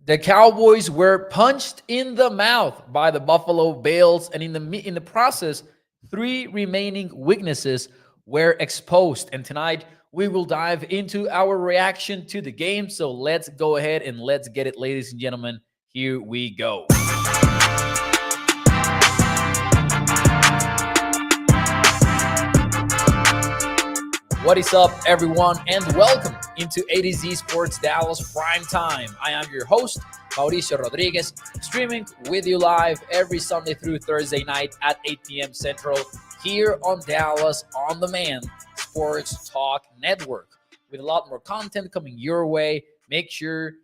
The Cowboys were punched in the mouth by the Buffalo Bills, and in the process, three remaining weaknesses were exposed. And tonight, we will dive into our reaction to the game. So let's go ahead and let's get it, ladies and gentlemen. Here we go. What is up, everyone, and welcome into A to Z Sports Dallas Prime Time. I am your host, Mauricio Rodriguez, streaming with you live every Sunday through Thursday night at 8 p.m. Central here on Dallas On Demand Sports Talk Network. With a lot more content coming your way, make sure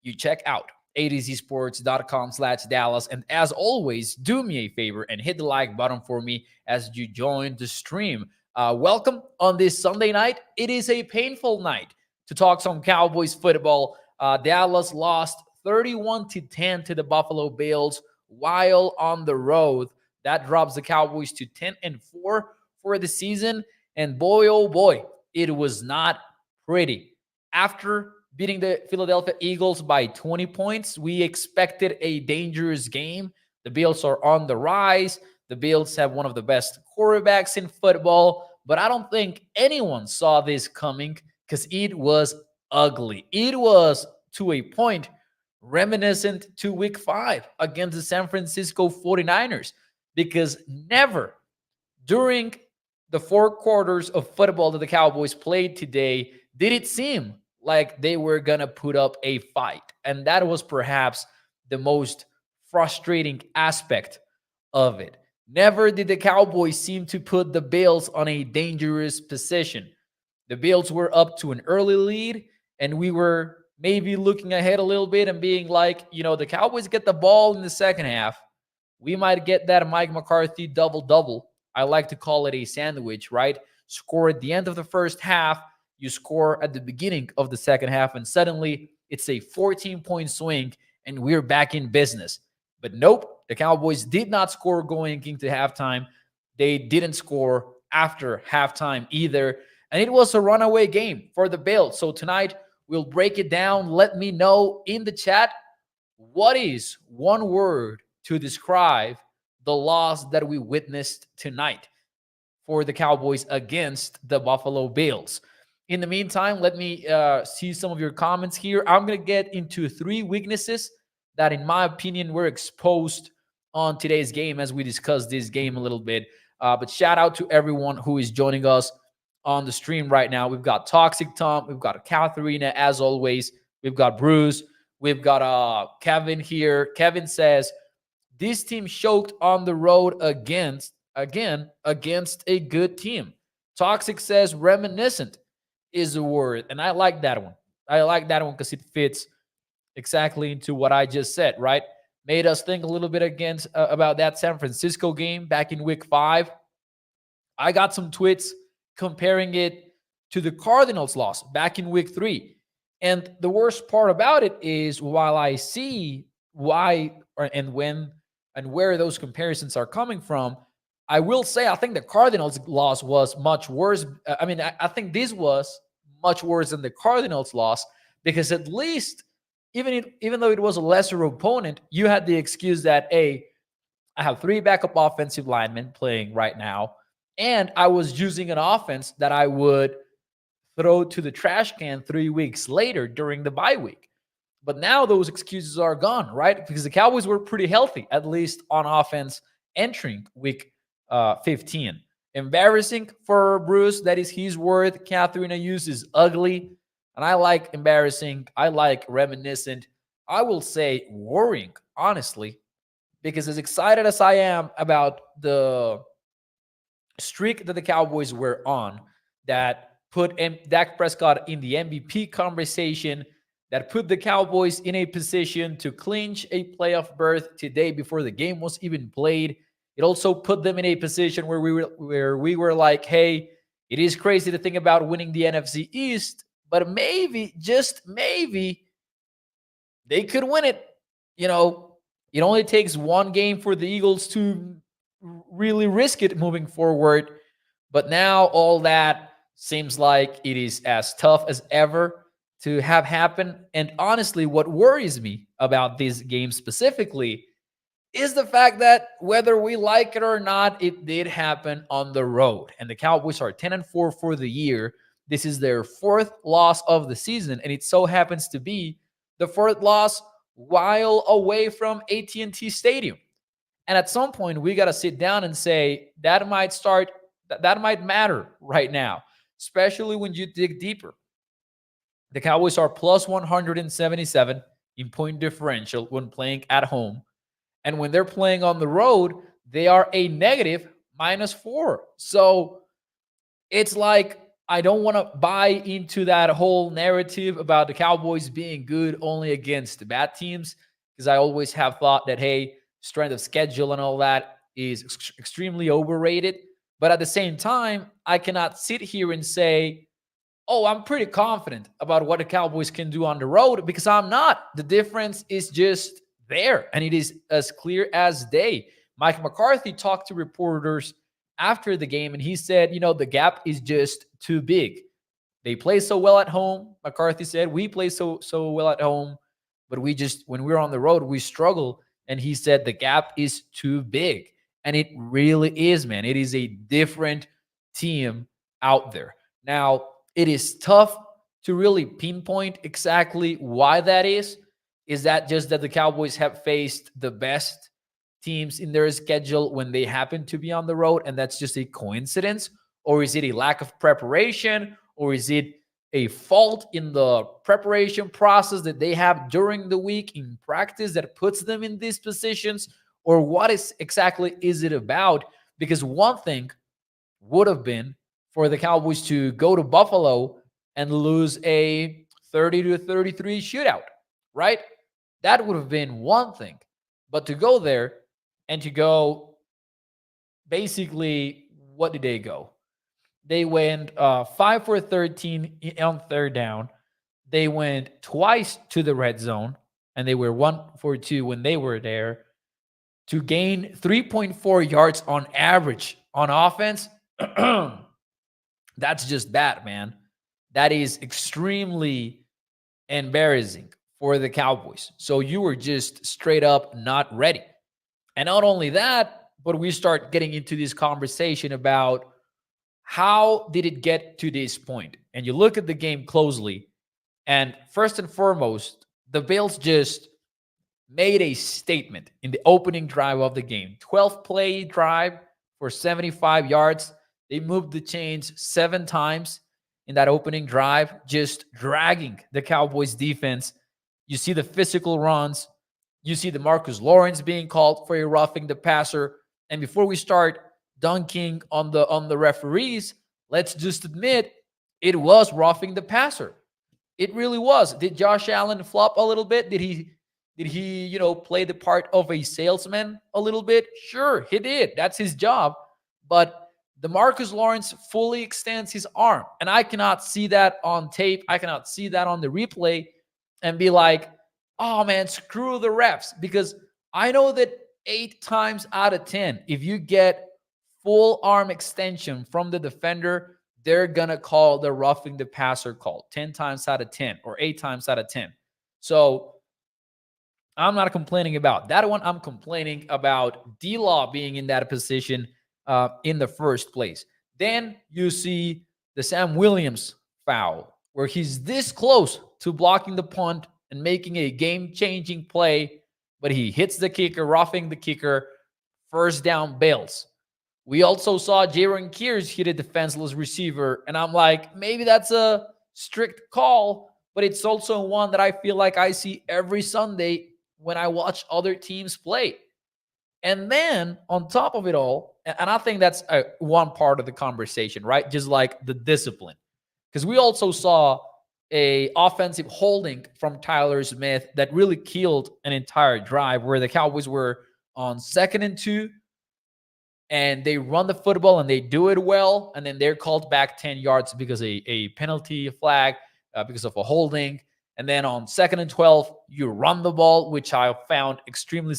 you check out atozsports.com/Dallas. And as always, do me a favor and hit the like button for me as you join the stream. Welcome on this Sunday night. It is a painful night to talk some Cowboys football. Dallas lost 31-10 to the Buffalo Bills while on the road. That drops the Cowboys to 10-4 for the season. And boy, oh boy, it was not pretty. After beating the Philadelphia Eagles by 20 points, we expected a dangerous game. The Bills are on the rise. The Bills have one of the best quarterbacks in football, but I don't think anyone saw this coming because it was ugly. It was, to a point, reminiscent to Week 5 against the San Francisco 49ers, because never during the four quarters of football that the Cowboys played today did it seem like they were going to put up a fight. And that was perhaps the most frustrating aspect of it. Never did the Cowboys seem to put the Bills on a dangerous position. The Bills were up to an early lead, and we were maybe looking ahead a little bit and being like, the Cowboys get the ball in the second half. We might get that Mike McCarthy double-double. I like to call it a sandwich, right? Score at the end of the first half, you score at the beginning of the second half, and suddenly it's a 14-point swing, and we're back in business. But nope, the Cowboys did not score going into halftime. They didn't score after halftime either. And it was a runaway game for the Bills. So tonight, we'll break it down. Let me know in the chat, what is one word to describe the loss that we witnessed tonight for the Cowboys against the Buffalo Bills? In the meantime, let me see some of your comments here. I'm going to get into three weaknesses that, in my opinion, were exposed on today's game as we discuss this game a little bit. But shout out to everyone who is joining us on the stream right now. We've got Toxic Tom. We've got Katharina, as always. We've got Bruce. We've got Kevin here. Kevin says, this team choked on the road against a good team. Toxic says, reminiscent is a word. And I like that one. I like that one because it fits exactly into what I just said, right? Made us think a little bit about that San Francisco game back in Week 5. I got some tweets comparing it to the Cardinals loss back in Week 3. And the worst part about it is, while I see why and when and where those comparisons are coming from, I will say I think the Cardinals loss was much worse. I think this was much worse than the Cardinals loss, because at least, even though it was a lesser opponent, you had the excuse that, hey, I have three backup offensive linemen playing right now, and I was using an offense that I would throw to the trash can 3 weeks later during the bye week. But now those excuses are gone, right? Because the Cowboys were pretty healthy, at least on offense, entering Week 15. Embarrassing for Bruce. That is his word. Katharina uses ugly. And I like embarrassing. I like reminiscent. I will say worrying, honestly, because as excited as I am about the streak that the Cowboys were on, that put Dak Prescott in the MVP conversation, that put the Cowboys in a position to clinch a playoff berth today before the game was even played. It also put them in a position where we were like, hey, it is crazy to think about winning the NFC East, but maybe, just maybe, they could win it. It only takes one game for the Eagles to really risk it moving forward. But now all that seems like it is as tough as ever. to have happen. And honestly, what worries me about this game specifically is the fact that whether we like it or not, it did happen on the road. And the Cowboys are 10-4 for the year. This is their fourth loss of the season, and it so happens to be the fourth loss while away from AT&T Stadium. And at some point, we got to sit down and say that might matter right now, especially when you dig deeper. The Cowboys are plus 177 in point differential when playing at home. And when they're playing on the road, they are a negative -4. So it's like I don't want to buy into that whole narrative about the Cowboys being good only against bad teams, because I always have thought that, hey, strength of schedule and all that is extremely overrated. But at the same time, I cannot sit here and say, oh, I'm pretty confident about what the Cowboys can do on the road, because I'm not. The difference is just there, and it is as clear as day. Mike McCarthy talked to reporters after the game, and he said, the gap is just too big. They play so well at home. McCarthy said, we play so well at home, but when we're on the road, we struggle. And he said the gap is too big. And it really is, man. It is a different team out there. Now, it is tough to really pinpoint exactly why that is. Is that just that the Cowboys have faced the best teams in their schedule when they happen to be on the road, and that's just a coincidence? Or is it a lack of preparation? Or is it a fault in the preparation process that they have during the week in practice that puts them in these positions? Or what exactly is it about? Because one thing would have been for the Cowboys to go to Buffalo and lose a 30-33 shootout, right? That would have been one thing. But to go there and to go basically, what did they go? They went 5 for 13 on third down. They went twice to the red zone, and they were 1 for 2 when they were there to gain 3.4 yards on average on offense. That's just bad, man. That is extremely embarrassing for the Cowboys. So you were just straight up not ready. And not only that, but we start getting into this conversation about how did it get to this point? And you look at the game closely, and first and foremost, the Bills just made a statement in the opening drive of the game. 12-play drive for 75 yards. They moved the chains 7 times in that opening drive, just dragging the Cowboys defense. You see the physical runs. You see the Marcus Lawrence being called for a roughing the passer. And before we start dunking on the referees, let's just admit it was roughing the passer. It really was. Did Josh Allen flop a little bit? Did he play the part of a salesman a little bit? Sure, he did. That's his job. But the Marcus Lawrence fully extends his arm. And I cannot see that on tape. I cannot see that on the replay and be like, oh man, screw the refs. Because I know that 8 times out of 10, if you get full arm extension from the defender, they're going to call the roughing the passer call 10 times out of 10 or 8 times out of 10. So I'm not complaining about that one. I'm complaining about D-Law being in that position in the first place. Then you see the Sam Williams foul where he's this close to blocking the punt and making a game-changing play, but he hits the kicker, roughing the kicker, first down Bills. We also saw Jaron Kears hit a defenseless receiver, and I'm like, maybe that's a strict call, but it's also one that I feel like I see every Sunday when I watch other teams play. And then on top of it all, and I think that's one part of the conversation, right? Just like the discipline. Because we also saw a offensive holding from Tyler Smith that really killed an entire drive where the Cowboys were on 2nd and 2, and they run the football and they do it well, and then they're called back 10 yards because a penalty flag, because of a holding. And then on 2nd and 12, you run the ball, which I found extremely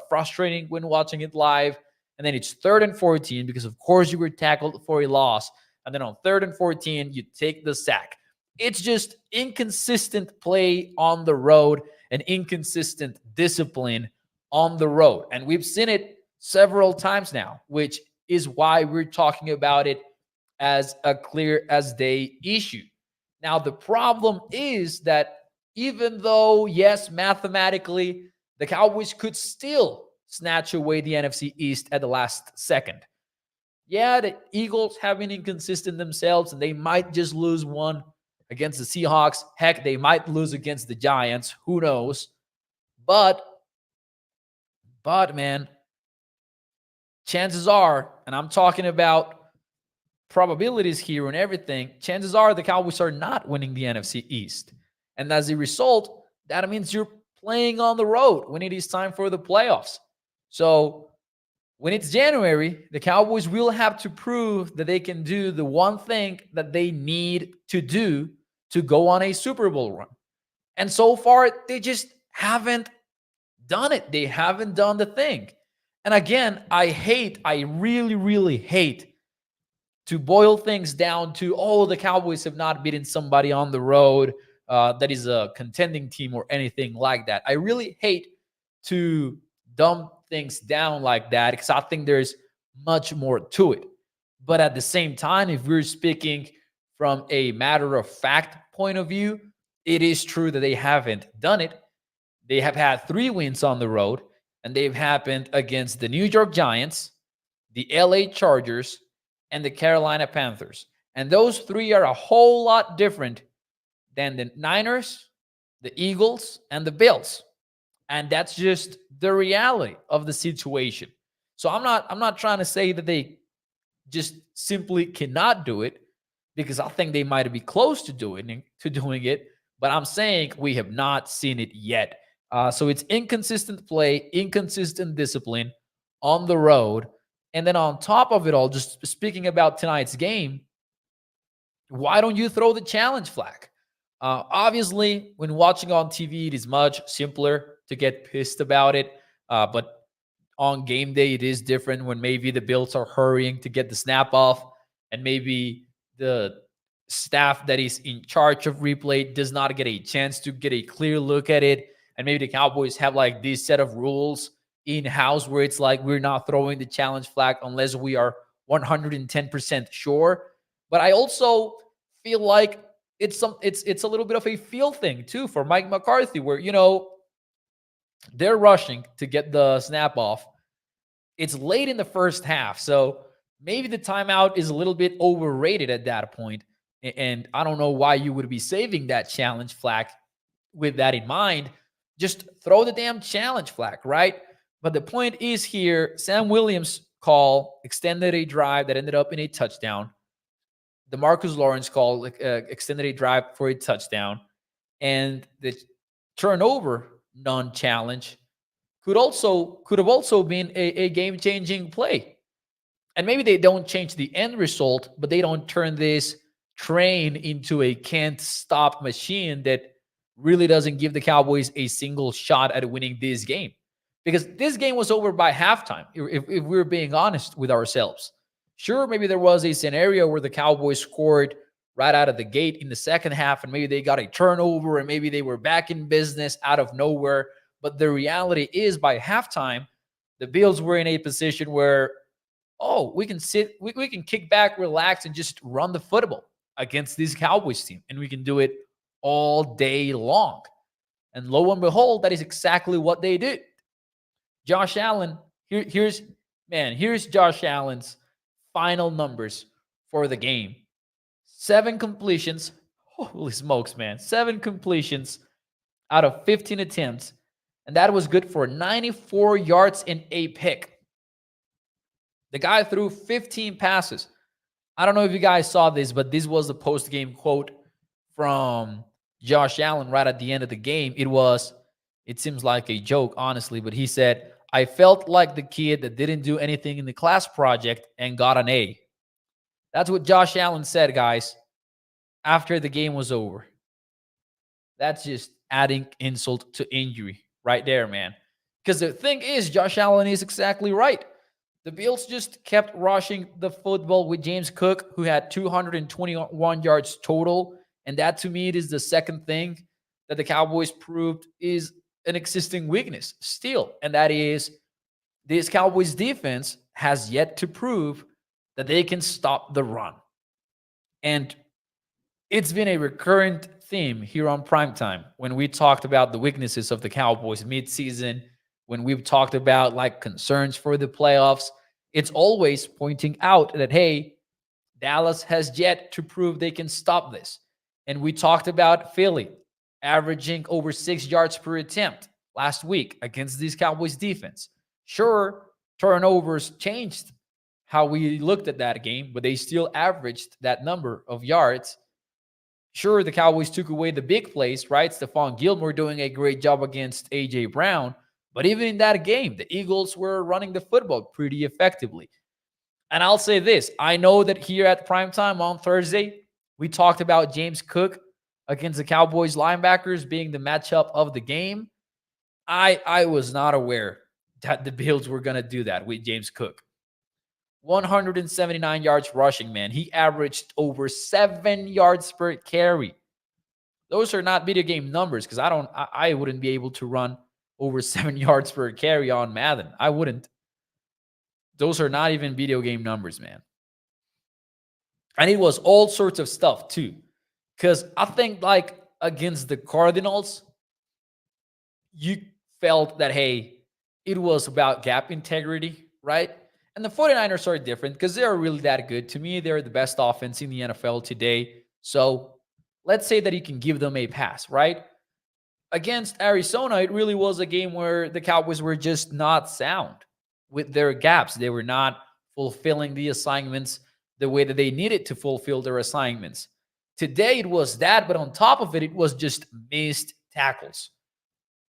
frustrating when watching it live. And then it's 3rd and 14 because, of course, you were tackled for a loss. And then on 3rd and 14, you take the sack. It's just inconsistent play on the road and inconsistent discipline on the road. And we've seen it several times now, which is why we're talking about it as a clear as day issue. Now, the problem is that even though, yes, mathematically, the Cowboys could still snatch away the NFC East at the last second. Yeah, the Eagles have been inconsistent themselves, and they might just lose one against the Seahawks. Heck, they might lose against the Giants. Who knows? But, man, chances are, and I'm talking about probabilities here and everything, chances are the Cowboys are not winning the NFC East. And as a result, that means you're playing on the road when it is time for the playoffs. So when it's January, the Cowboys will have to prove that they can do the one thing that they need to do to go on a Super Bowl run. And so far, they just haven't done it. They haven't done the thing. And again, I really, really hate to boil things down to, oh, the Cowboys have not beaten somebody on the road that is a contending team or anything like that. I really hate to dumb things down like that because I think there's much more to it. But at the same time, if we're speaking from a matter of fact point of view, it is true that they haven't done it. They have had 3 wins on the road, and they've happened against the New York Giants, the LA Chargers, and the Carolina Panthers. And those 3 are a whole lot different than the Niners, the Eagles, and the Bills. And that's just the reality of the situation. So I'm not trying to say that they just simply cannot do it, because I think they might be close to doing it, but I'm saying we have not seen it yet. So it's inconsistent play, inconsistent discipline on the road. And then on top of it all, just speaking about tonight's game, why don't you throw the challenge flag? Obviously, when watching on TV, it is much simpler to get pissed about it. But on game day, it is different when maybe the Bills are hurrying to get the snap off, and maybe the staff that is in charge of replay does not get a chance to get a clear look at it. And maybe the Cowboys have like this set of rules in-house where it's like we're not throwing the challenge flag unless we are 110% sure. But I also feel like it's a little bit of a feel thing too for Mike McCarthy, where they're rushing to get the snap off. It's late in the first half, so maybe the timeout is a little bit overrated at that point. And I don't know why you would be saving that challenge flag with that in mind. Just throw the damn challenge flag, right? But the point is here, Sam Williams' call extended a drive that ended up in a touchdown. The Marcus Lawrence call extended a drive for a touchdown. And the turnover non-challenge could have also been a game-changing play. And maybe they don't change the end result, but they don't turn this train into a can't-stop machine that really doesn't give the Cowboys a single shot at winning this game. Because this game was over by halftime, if we're being honest with ourselves. Sure, maybe there was a scenario where the Cowboys scored right out of the gate in the second half, and maybe they got a turnover, and maybe they were back in business out of nowhere. But the reality is, by halftime, the Bills were in a position where, we can we can kick back, relax, and just run the football against this Cowboys team. And we can do it all day long. And lo and behold, that is exactly what they did. Josh Allen, here's Josh Allen's final numbers for the game. 7 completions. Holy smokes, man. 7 completions out of 15 attempts. And that was good for 94 yards and a pick. The guy threw 15 passes. I don't know if you guys saw this, but this was the post-game quote from Josh Allen right at the end of the game. It seems like a joke, honestly, but he said, "I felt like the kid that didn't do anything in the class project and got an A." That's what Josh Allen said, guys, after the game was over. That's just adding insult to injury right there, man. Because the thing is, Josh Allen is exactly right. The Bills just kept rushing the football with James Cook, who had 221 yards total And that to me, it is the second thing that the Cowboys proved is an existing weakness still. And that is this Cowboys defense has yet to prove that they can stop the run. And it's been a recurrent theme here on Primetime when we talked about the weaknesses of the Cowboys midseason, when we've talked about like concerns for the playoffs. It's always pointing out that, hey, Dallas has yet to prove they can stop this. And we talked about Philly averaging over 6 yards per attempt last week against this Cowboys defense. Sure, turnovers changed how we looked at that game, but they still averaged that number of yards. Sure, the Cowboys took away the big plays, right? Stephon Gilmore doing a great job against A.J. Brown. But even in that game, the Eagles were running the football pretty effectively. And I'll say this. I know that here at primetime on Thursday, we talked about James Cook against the Cowboys linebackers being the matchup of the game. I was not aware that the Bills were going to do that with James Cook. 179 yards rushing, man. He averaged over 7 yards per carry. Those are not video game numbers because I wouldn't be able to run over 7 yards per carry on Madden. I wouldn't. Those are not even video game numbers, man. And it was all sorts of stuff too. Because I think like against the Cardinals, you felt that, hey, it was about gap integrity, right? And the 49ers are different because they're really that good. To me, they're the best offense in the NFL today. So let's say that you can give them a pass, right? Against Arizona, it really was a game where the Cowboys were just not sound with their gaps. They were not fulfilling the assignments the way that they needed to fulfill their assignments. Today, it was that, but on top of it, it was just missed tackles.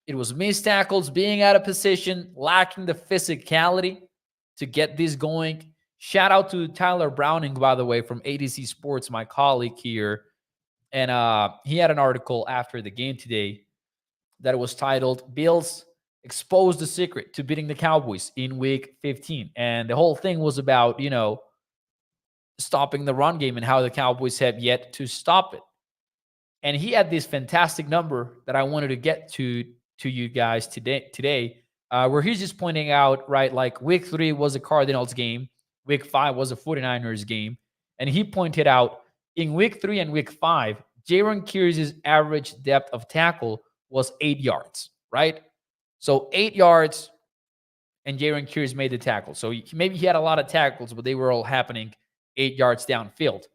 It was missed tackles, being out of position, lacking the physicality to get this going. Shout out to Tyler Browning, by the way, from ADC Sports, my colleague here. And he had an article after the game today that was titled, Bills Expose the Secret to Beating the Cowboys in Week 15. And the whole thing was about, stopping the run game and how the Cowboys have yet to stop it. And he had this fantastic number that I wanted to get to you guys today, where he's just pointing out, right, like Week 3 was a Cardinals game, Week 5 was a 49ers game, and he pointed out in Week 3 and Week 5, Jaron Kears's average depth of tackle was 8 yards, right? So 8 yards, and Jaron Kears made the tackle. So maybe he had a lot of tackles, but they were all happening 8 yards downfield.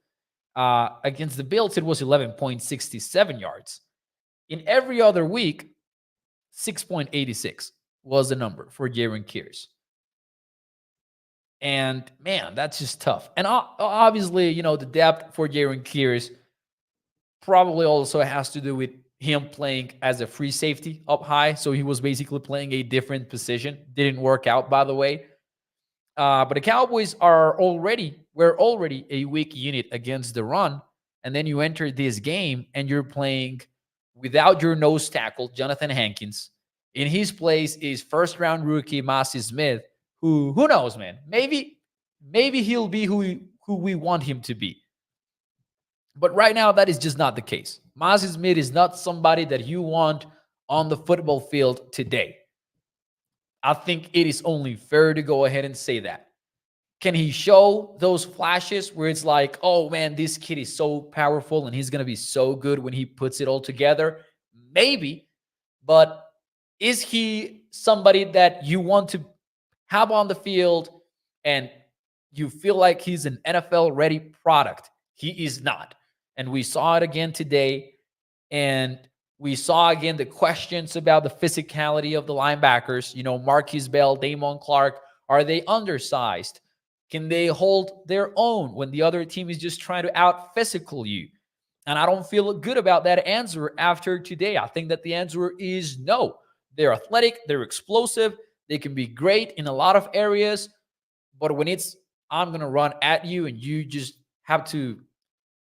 Against the Bills, it was 11.67 yards. In every other week, 6.86 was the number for Jaron Kears. And man, that's just tough. And obviously, the depth for Jaron Kears probably also has to do with him playing as a free safety up high. So he was basically playing a different position. Didn't work out, by the way. But the Cowboys were already a weak unit against the run. And then you enter this game and you're playing without your nose tackle, Jonathan Hankins. In his place is first-round rookie Mazi Smith, who knows, man? Maybe he'll be who we want him to be. But right now, that is just not the case. Mazi Smith is not somebody that you want on the football field today. I think it is only fair to go ahead and say that. Can he show those flashes where it's like, oh man, this kid is so powerful and he's going to be so good when he puts it all together? Maybe. But is he somebody that you want to have on the field and you feel like he's an NFL-ready product? He is not. And we saw it again today. And we saw again the questions about the physicality of the linebackers. Marquise Bell, Damon Clark, are they undersized? Can they hold their own when the other team is just trying to out-physical you? And I don't feel good about that answer after today. I think that the answer is no. They're athletic, they're explosive, they can be great in a lot of areas. But when it's, I'm going to run at you and you just have to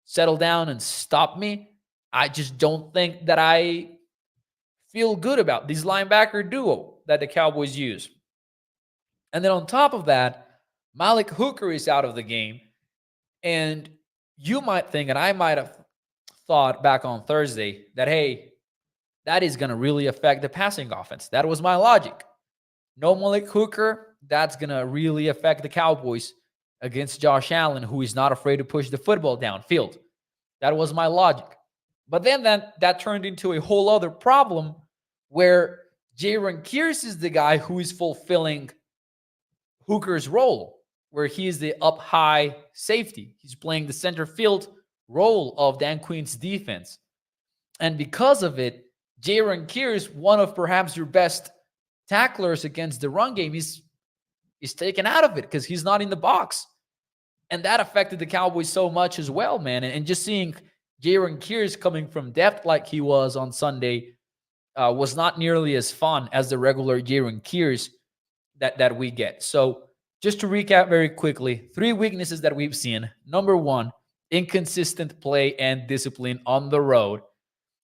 settle down and stop me, I just don't think that I feel good about this linebacker duo that the Cowboys use. And then on top of that, Malik Hooker is out of the game. And you might think, and I might have thought back on Thursday that, hey, that is going to really affect the passing offense. That was my logic. No Malik Hooker, that's going to really affect the Cowboys against Josh Allen, who is not afraid to push the football downfield. That was my logic. But then that turned into a whole other problem where Jaron Kearse is the guy who is fulfilling Hooker's role, where he is the up high safety. He's playing the center field role of Dan Quinn's defense. And because of it, Jaron Kearse, one of perhaps your best tacklers against the run game, is taken out of it because he's not in the box. And that affected the Cowboys so much as well, man. And just seeing Jaron Kearse coming from depth like he was on Sunday was not nearly as fun as the regular Jaron Kearse that we get. So just to recap very quickly, 3 weaknesses that we've seen. Number 1, inconsistent play and discipline on the road.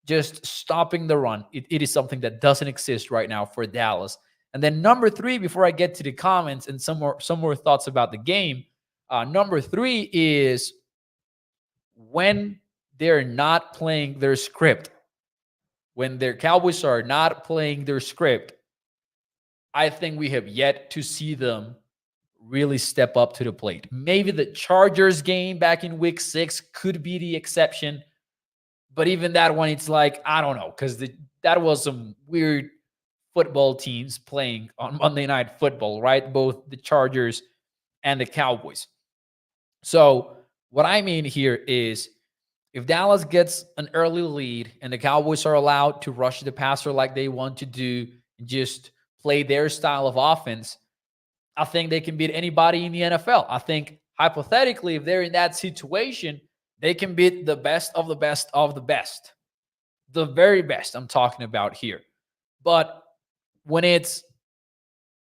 Just stopping the run. It is something that doesn't exist right now for Dallas. And then number 3, before I get to the comments and some more thoughts about the game, number 3 is when they're not playing their script. When their Cowboys are not playing their script, I think we have yet to see them really step up to the plate. Maybe the Chargers game back in week 6 could be the exception. But even that one, it's like, I don't know, because that was some weird football teams playing on Monday Night Football, right? Both the Chargers and the Cowboys. So what I mean here is if Dallas gets an early lead and the Cowboys are allowed to rush the passer like they want to do, and just play their style of offense, I think they can beat anybody in the NFL. I think hypothetically, if they're in that situation, they can beat the best of the best of the best. The very best I'm talking about here. But when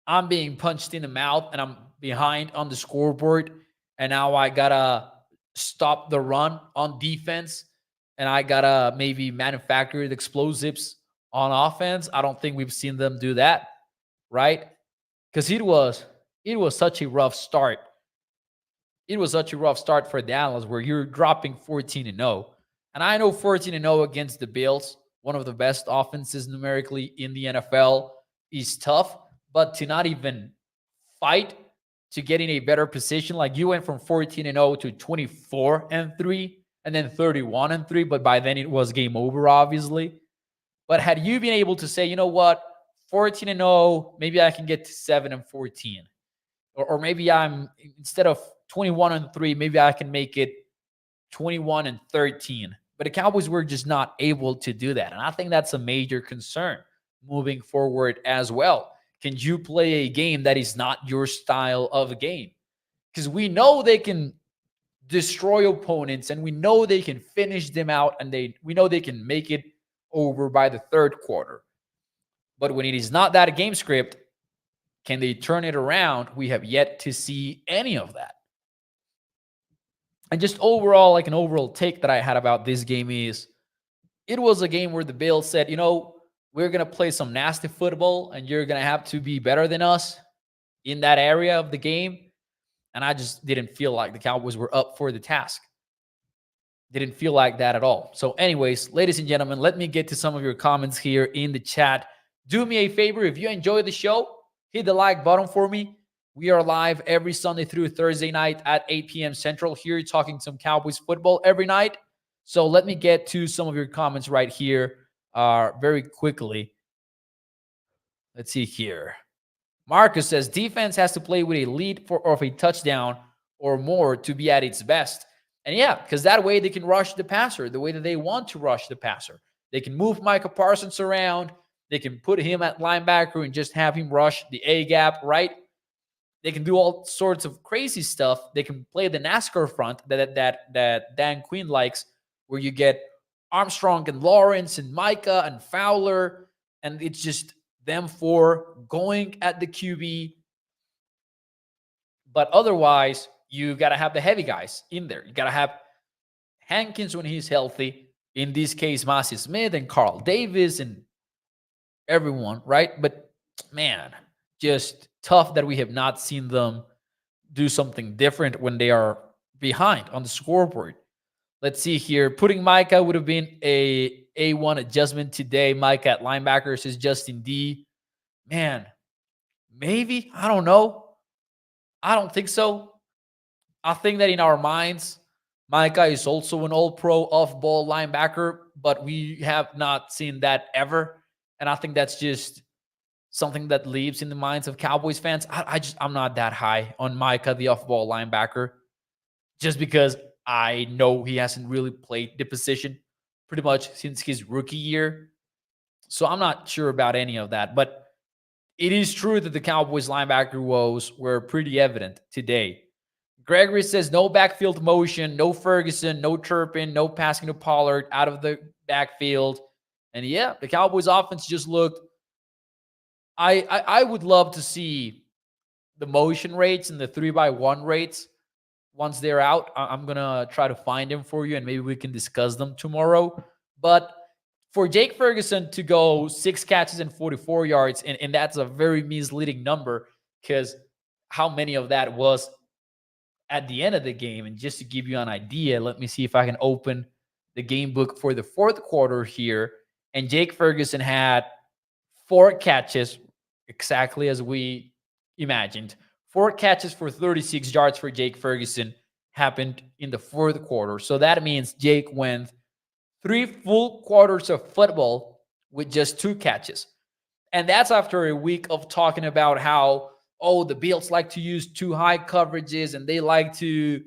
I'm being punched in the mouth and I'm behind on the scoreboard and now I got to stop the run on defense and I got to maybe manufacture the explosives on offense, I don't think we've seen them do that, right? Because it was such a rough start. It was such a rough start for Dallas where you're dropping 14-0. And I know 14-0 against the Bills, one of the best offenses numerically in the NFL, is tough. But to not even fight to get in a better position, like you went from 14-0 to 24-3 and then 31-3, but by then it was game over, obviously. But had you been able to say, you know what, 14-0, maybe I can get to 7-14. Or maybe I'm, instead of 21-3, maybe I can make it 21-13. But the Cowboys were just not able to do that. And I think that's a major concern moving forward as well. Can you play a game that is not your style of game? Because we know they can destroy opponents and we know they can finish them out and we know they can make it over by the third quarter. But when it is not that game script, can they turn it around? We have yet to see any of that. And just overall, like an overall take that I had about this game is it was a game where the Bills said, you know, we're going to play some nasty football and you're going to have to be better than us in that area of the game. And I just didn't feel like the Cowboys were up for the task. Didn't feel like that at all. So anyways, ladies and gentlemen, let me get to some of your comments here in the chat. Do me a favor. If you enjoy the show, hit the like button for me. We are live every Sunday through Thursday night at 8 p.m. Central here, talking some Cowboys football every night. So let me get to some of your comments right here very quickly. Let's see here. Marcus says, defense has to play with a lead of a touchdown or more to be at its best. And yeah, because that way they can rush the passer the way that they want to rush the passer. They can move Micah Parsons around. They can put him at linebacker and just have him rush the A-gap, right? They can do all sorts of crazy stuff. They can play the NASCAR front that Dan Quinn likes, where you get Armstrong and Lawrence and Micah and Fowler, and it's just them four going at the QB. But otherwise, you got to have the heavy guys in there. You got to have Hankins when he's healthy. In this case, Massey Smith and Carl Davis and everyone, right? But man, just tough that we have not seen them do something different when they are behind on the scoreboard. Let's see here. Putting Micah would have been a A1 adjustment today. Micah at linebacker says Justin D. Man, maybe. I don't know. I don't think so. I think that in our minds, Micah is also an all-pro off-ball linebacker, but we have not seen that ever. And I think that's just something that lives in the minds of Cowboys fans. I'm not that high on Micah, the off-ball linebacker, just because I know he hasn't really played the position pretty much since his rookie year. So I'm not sure about any of that. But it is true that the Cowboys linebacker woes were pretty evident today. Gregory says no backfield motion, no Ferguson, no Turpin, no passing to Pollard out of the backfield. And yeah, the Cowboys offense just looked. I would love to see the motion rates and the 3x1 rates once they're out. I'm gonna try to find them for you, and maybe we can discuss them tomorrow. But for Jake Ferguson to go 6 catches and 44 yards, and that's a very misleading number because how many of that was at the end of the game? And just to give you an idea, let me see if I can open the game book for the fourth quarter here. And Jake Ferguson had 4 catches, exactly as we imagined. 4 catches for 36 yards for Jake Ferguson happened in the fourth quarter. So that means Jake went 3 full quarters of football with just 2 catches. And that's after a week of talking about how, oh, the Bills like to use too high coverages and they like to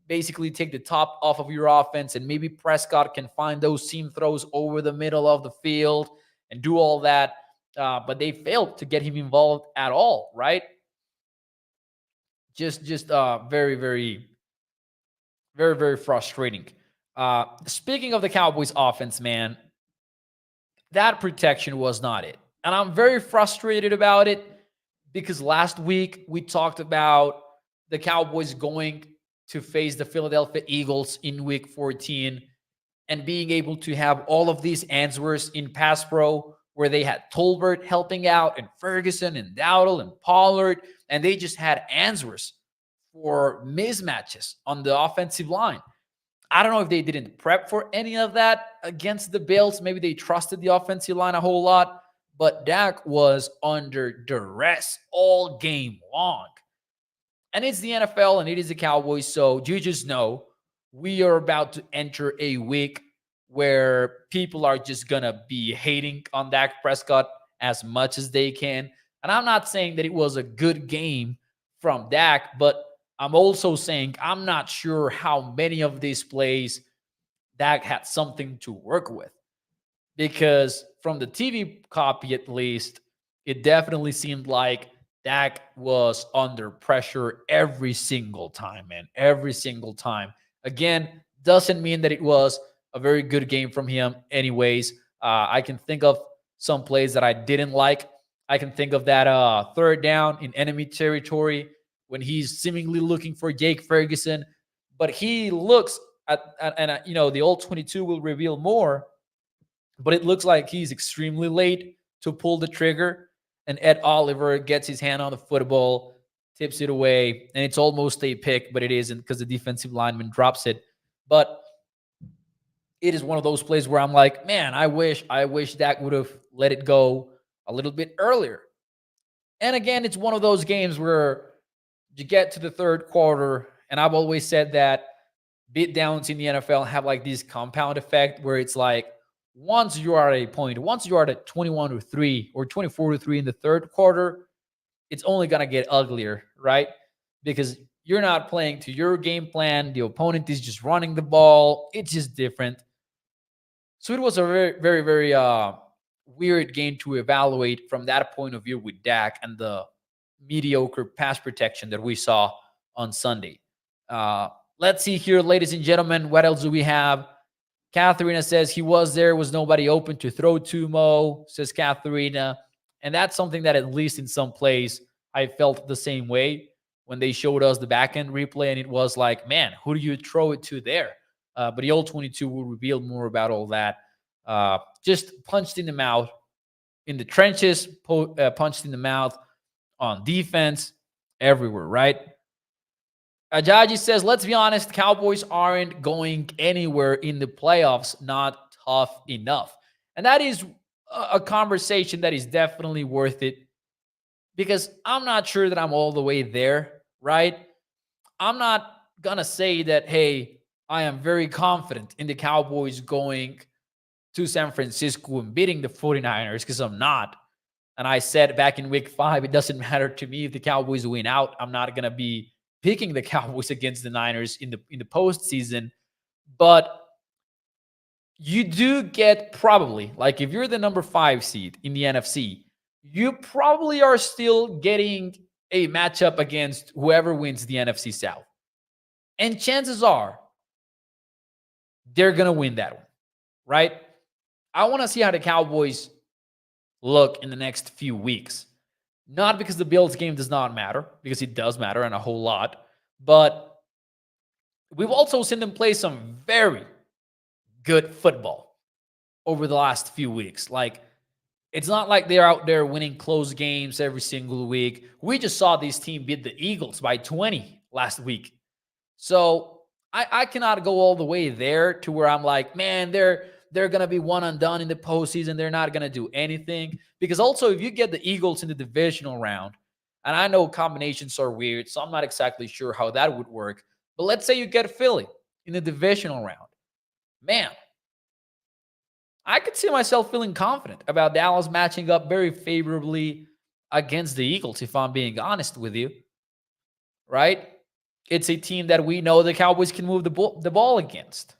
basically take the top off of your offense, and maybe Prescott can find those seam throws over the middle of the field and do all that. But they failed to get him involved at all, right? Just very, very, very, very frustrating. Speaking of the Cowboys offense, man, that protection was not it. And I'm very frustrated about it because last week we talked about the Cowboys going to face the Philadelphia Eagles in week 14 and being able to have all of these answers in pass pro where they had Tolbert helping out and Ferguson and Dowdle and Pollard, and they just had answers for mismatches on the offensive line. I don't know if they didn't prep for any of that against the Bills. Maybe they trusted the offensive line a whole lot, but Dak was under duress all game long. And it's the NFL and it is the Cowboys. So you just know we are about to enter a week where people are just going to be hating on Dak Prescott as much as they can. And I'm not saying that it was a good game from Dak, but I'm also saying I'm not sure how many of these plays Dak had something to work with. Because from the TV copy, at least, it definitely seemed like Dak was under pressure every single time, man. Every single time. Again, doesn't mean that it was a very good game from him, anyways. I can think of some plays that I didn't like. I can think of that third down in enemy territory when he's seemingly looking for Jake Ferguson, but he looks and the old 22 will reveal more, but it looks like he's extremely late to pull the trigger. And Ed Oliver gets his hand on the football, tips it away, and it's almost a pick, but it isn't because the defensive lineman drops it. But it is one of those plays where I'm like, man, I wish Dak would have let it go a little bit earlier. And again, it's one of those games where you get to the third quarter, and I've always said that beatdowns in the NFL have like this compound effect where it's like once you are at a point, once you are at 21-3 or 24-3 in the third quarter, it's only going to get uglier, right? Because you're not playing to your game plan. The opponent is just running the ball. It's just different. So it was a very, very, very weird game to evaluate from that point of view with Dak and the mediocre pass protection that we saw on Sunday. Let's see here, ladies and gentlemen, what else do we have? Katharina says he was there, was nobody open to throw to Mo, says Katharina. And that's something that at least in some plays, I felt the same way when they showed us the back end replay. And it was like, man, who do you throw it to there? But the old 22 will reveal more about all that. Just punched in the mouth in the trenches, punched in the mouth on defense, everywhere, right? Ajaji says, let's be honest, Cowboys aren't going anywhere in the playoffs, not tough enough. And that is a conversation that is definitely worth it because I'm not sure that I'm all the way there, right? I'm not going to say that, hey, I am very confident in the Cowboys going to San Francisco and beating the 49ers because I'm not. And I said back in week 5, it doesn't matter to me if the Cowboys win out. I'm not going to be picking the Cowboys against the Niners in the postseason. But you do get probably, like if you're the number 5 seed in the NFC, you probably are still getting a matchup against whoever wins the NFC South. And chances are they're going to win that one, right? I want to see how the Cowboys look in the next few weeks. Not because the Bills game does not matter, because it does matter and a whole lot, but we've also seen them play some very good football over the last few weeks. Like, it's not like they're out there winning close games every single week. We just saw this team beat the Eagles by 20 last week. So I cannot go all the way there to where I'm like, man, they're gonna be one and done in the postseason. They're not gonna do anything. Because also, if you get the Eagles in the divisional round, and I know combinations are weird, so I'm not exactly sure how that would work. But let's say you get Philly in the divisional round. Man, I could see myself feeling confident about Dallas matching up very favorably against the Eagles, if I'm being honest with you, right? It's a team that we know the Cowboys can move the ball against.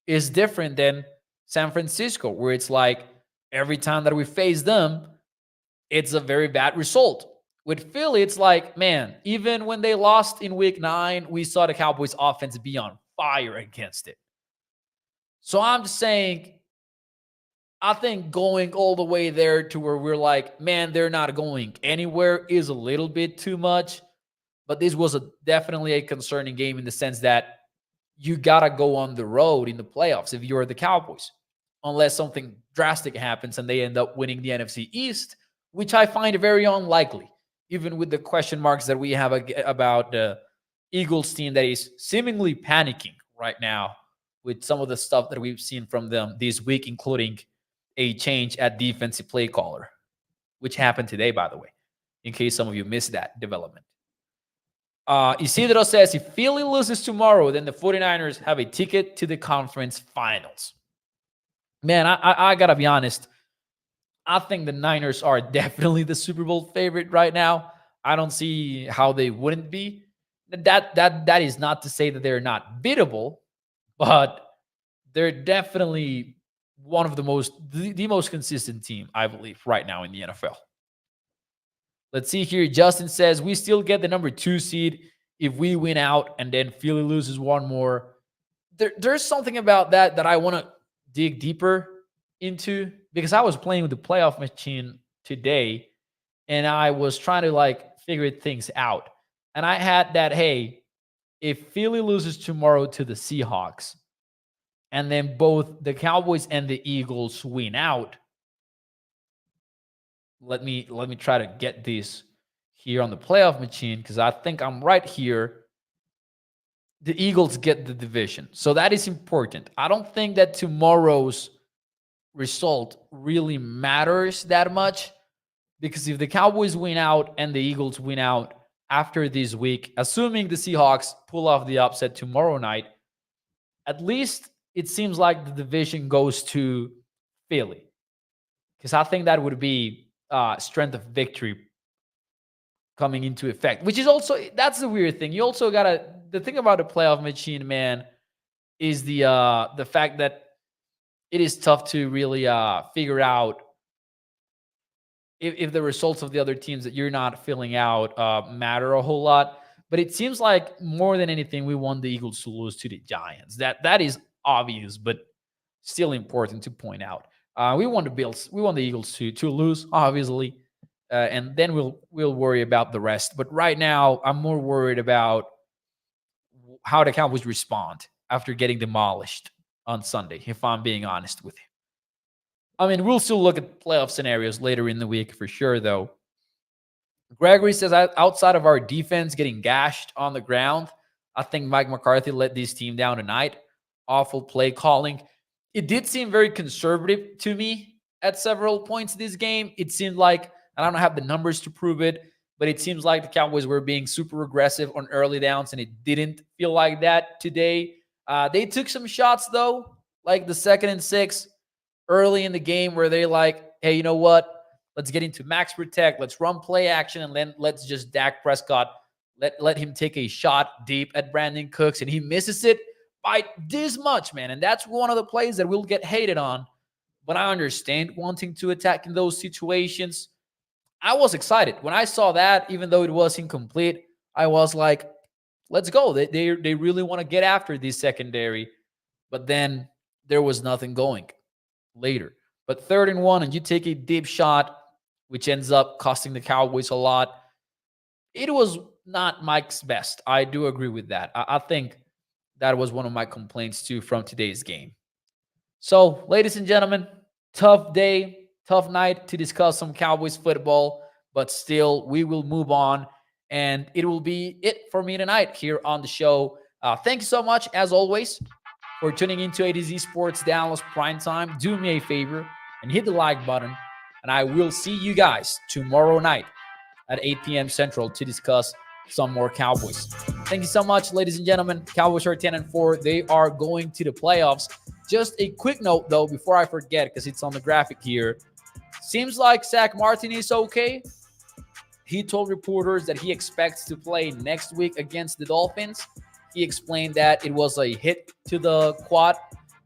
Is different than San Francisco, where it's like every time that we face them, it's a very bad result. With Philly, it's like, man, even when they lost in week 9, we saw the Cowboys offense be on fire against it. So I'm just saying, I think going all the way there to where we're like, man, they're not going anywhere is a little bit too much. But this was definitely a concerning game in the sense that you got to go on the road in the playoffs if you're the Cowboys, unless something drastic happens and they end up winning the NFC East, which I find very unlikely, even with the question marks that we have about the Eagles team that is seemingly panicking right now with some of the stuff that we've seen from them this week, including a change at defensive play caller, which happened today, by the way, in case some of you missed that development. Isidro says, if Philly loses tomorrow, then the 49ers have a ticket to the conference finals. Man, I got to be honest. I think the Niners are definitely the Super Bowl favorite right now. I don't see how they wouldn't be. That is not to say that they're not beatable, but they're definitely one of the most consistent team, I believe, right now in the NFL. Let's see here. Justin says, we still get the number 2 seed if we win out and then Philly loses one more. There's something about that I want to dig deeper into because I was playing with the playoff machine today and I was trying to like figure things out. And I had that, hey, if Philly loses tomorrow to the Seahawks and then both the Cowboys and the Eagles win out, let me try to get this here on the playoff machine because I think I'm right here. The Eagles get the division. So that is important. I don't think that tomorrow's result really matters that much because if the Cowboys win out and the Eagles win out after this week, assuming the Seahawks pull off the upset tomorrow night, at least it seems like the division goes to Philly because I think that would be strength of victory coming into effect, which is also, that's the weird thing. You also gotta, the thing about the playoff machine, man, is the fact that it is tough to really figure out if the results of the other teams that you're not filling out matter a whole lot. But it seems like more than anything, we want the Eagles to lose to the Giants. That is obvious, but still important to point out. We want the Eagles to lose, obviously, and then we'll worry about the rest. But right now, I'm more worried about how the Cowboys respond after getting demolished on Sunday. If I'm being honest with you, I mean, we'll still look at playoff scenarios later in the week for sure, though. Gregory says, outside of our defense getting gashed on the ground, I think Mike McCarthy let this team down tonight. Awful play calling. It did seem very conservative to me at several points this game. It seemed like, I don't have the numbers to prove it, but it seems like the Cowboys were being super aggressive on early downs, and it didn't feel like that today. They took some shots, though, like the 2nd and 6 early in the game where they like, hey, you know what? Let's get into max protect. Let's run play action, and then let's just Dak Prescott let him take a shot deep at Brandon Cooks, and he misses it by this much, man. And that's one of the plays that will get hated on. But I understand wanting to attack in those situations. I was excited when I saw that, even though it was incomplete. I was like, let's go. They really want to get after this secondary. But then there was nothing going later. But 3rd and 1, and you take a deep shot, which ends up costing the Cowboys a lot. It was not Mike's best. I do agree with that. I think that was one of my complaints too from today's game. So, ladies and gentlemen, tough day, tough night to discuss some Cowboys football, but still, we will move on. And it will be it for me tonight here on the show. Thank you so much, as always, for tuning into A to Z Sports Dallas Primetime. Do me a favor and hit the like button. And I will see you guys tomorrow night at 8 p.m. Central to discuss some more Cowboys. Thank you so much, ladies and gentlemen. Cowboys are 10-4. They are going to the playoffs. Just a quick note, though, before I forget, because it's on the graphic here. Seems like Zach Martin is okay. He told reporters that he expects to play next week against the Dolphins. He explained that it was a hit to the quad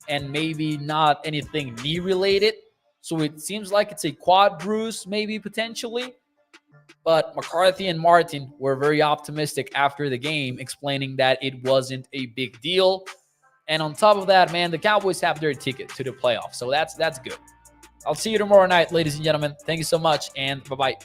and maybe not anything knee-related. So it seems like it's a quad bruise, maybe potentially. But McCarthy and Martin were very optimistic after the game, explaining that it wasn't a big deal. And on top of that, man, the Cowboys have their ticket to the playoffs. So that's good. I'll see you tomorrow night, ladies and gentlemen. Thank you so much, and bye-bye.